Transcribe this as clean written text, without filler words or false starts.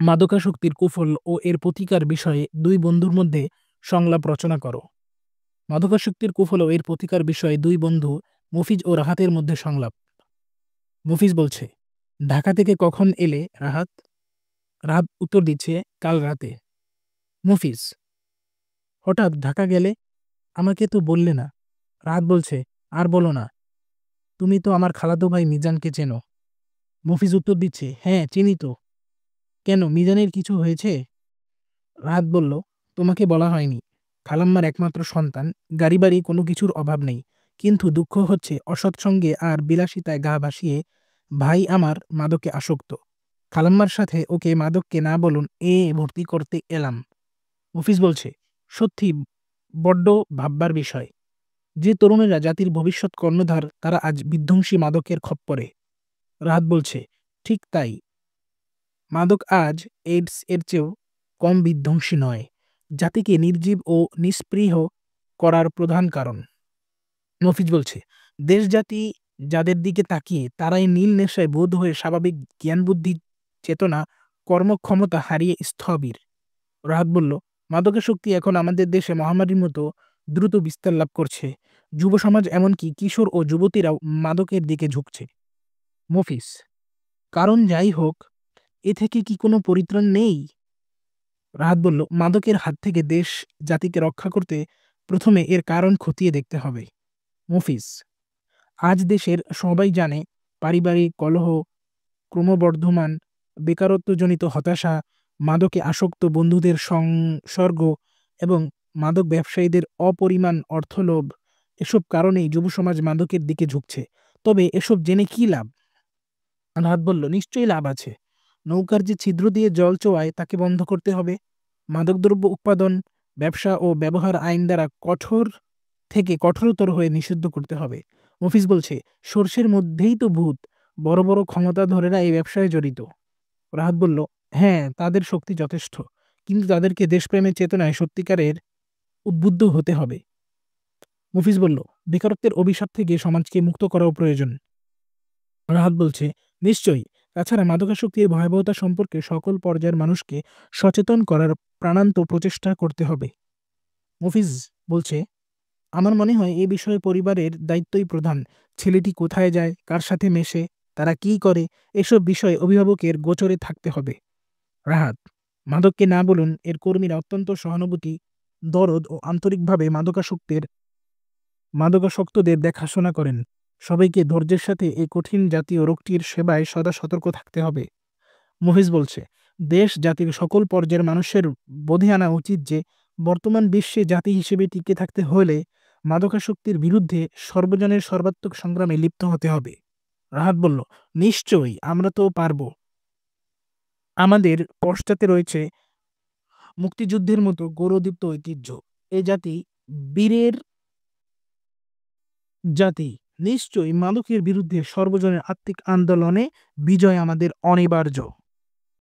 মাদকাসক্তির কুফল ও এর প্রতিকার বিষয়ে দুই বন্ধুর মধ্যে সংলাপ রচনা করো। মাদকাসক্তির কুফল ও এর প্রতিকার বিষয়ে দুই বন্ধু মফিজ ও রাহাতের মধ্যে সংলাপ। মফিজ বলছে, ঢাকা থেকে কখন এলে রাহাত? রাহাত উত্তর দিচ্ছে, কাল রাতে। মফিজ, হঠাৎ ঢাকা গেলে? আমাকে তো বললে না। রাহাত বলছে, আর বলো না, তুমি তো আমার খালাতো ভাই মিজানকে চেনো। মফিজ উত্তর দিচ্ছে, হ্যাঁ চিনি তো। কেন, মিজানের কিছু হয়েছে? রাহাত বলল, তোমাকে বলা হয়নি। খালাম্মার একমাত্র সন্তান, গাড়ি বাড়ি কোনো কিছুর অভাব নেই, কিন্তু দুঃখ হচ্ছে অসৎসঙ্গে আর বিলাসিতায় গা ভাসিয়ে ভাই আমার মাদকে আসক্ত। খালাম্মার সাথে ওকে মাদককে না বলুন ভর্তি করতে এলাম। মফিজ বলছে, সত্যি বড্ড ভাববার বিষয়। যে তরুণেরা জাতির ভবিষ্যৎ কর্ণধার, তারা আজ বিধ্বংসী মাদকের খপ্পরে। রাহাত বলছে, ঠিক তাই। মাদক আজ এইডস এর চেয়েও কম বিধ্বংসী নয়, জাতিকে নির্জীব ও নিস্পৃহ করার প্রধান কারণ। মফিজ বলছে, দেশ জাতি যাদের দিকে তাকিয়ে তারাই নীল নেশায় বোধ হয়ে স্বাভাবিক জ্ঞানবুদ্ধি চেতনা কর্মক্ষমতা হারিয়ে স্থবির। রাহাত বলল, মাদকাসক্তি এখন আমাদের দেশে মহামারীর মতো দ্রুত বিস্তার লাভ করছে। যুব সমাজ, এমনকি কিশোর ও যুবতীরাও মাদকের দিকে ঝুঁকছে। মফিজ, কারণ যাই হোক, এ থেকে কি কোনো পরিত্রাণ নেই? রাহাত বলল, মাদকের হাত থেকে দেশ জাতিকে রক্ষা করতে প্রথমে এর কারণ খতিয়ে দেখতে হবে। মফিজ, আজ দেশের সবাই জানে, পারিবারিক কলহ, ক্রমবর্ধমান বেকারত্বজনিত হতাশা, মাদকে আসক্ত বন্ধুদের সংসর্গ এবং মাদক ব্যবসায়ীদের অপরিমাণ অর্থলোভ, এসব কারণেই যুব সমাজ মাদকের দিকে ঝুঁকছে। তবে এসব জেনে কি লাভ? রাহাত বলল, নিশ্চয়ই লাভ আছে। নৌকার যে ছিদ্র দিয়ে জল চোয়ায় তাকে বন্ধ করতে হবে। মাদকদ্রব্য উৎপাদন, ব্যবসা ও ব্যবহার আইন দ্বারা কঠোর থেকে কঠোরতর হয়ে নিষিদ্ধ করতে হবে। মফিজ বলছে, সর্ষের মধ্যেই তো ভূত, বড় বড় ক্ষমতাধরেরা এই ব্যবসায় জড়িত। রাহাত বলল, হ্যাঁ তাদের শক্তি যথেষ্ট, কিন্তু তাদেরকে দেশপ্রেমের চেতনায় সত্যিকারের উদ্বুদ্ধ হতে হবে। মফিজ বলল, বেকারত্বের অভিশাপ থেকে সমাজকে মুক্ত করাও প্রয়োজন। রাহাত বলছে, নিশ্চয়ই। তাছাড়া মাদকাসক্তির ভয়াবহতা সম্পর্কে সকল পর্যায়ের মানুষকে সচেতন করার প্রাণান্ত প্রচেষ্টা করতে হবে। মফিজ বলছে, আমার মনে হয় এ বিষয়ে পরিবারের দায়িত্বই প্রধান। ছেলেটি কোথায় যায়, কার সাথে মেশে, তারা কি করে, এসব বিষয়ে অভিভাবকের গোচরে থাকতে হবে। রাহাত, মাদককে না বলুন এর কর্মীরা অত্যন্ত সহানুভূতি, দরদ ও আন্তরিকভাবে মাদকাসক্তদের দেখাশোনা করেন। সবাইকে ধৈর্যের সাথে এই কঠিন জাতীয় রোগটির সেবায় সদা সতর্ক থাকতে হবে। মফিজ বলছে, দেশ জাতির সকল পর্যায়ের মানুষের বোধে আনা উচিত যে বর্তমান বিশ্বে জাতি হিসেবে টিকে থাকতে হলে মাদকাসক্তির বিরুদ্ধে সর্বজনের সর্বাত্মক সংগ্রামে লিপ্ত হতে হবে। রাহাত বলল, নিশ্চয়ই, আমরা তো পারব। আমাদের পশ্চাতে রয়েছে মুক্তিযুদ্ধের মতো গৌরদীপ্ত ঐতিহ্য। এ জাতি বীরের জাতি। নিশ্চয়ই মাদকের বিরুদ্ধে সর্বজনের আত্মিক আন্দোলনে বিজয় আমাদের অনিবার্য।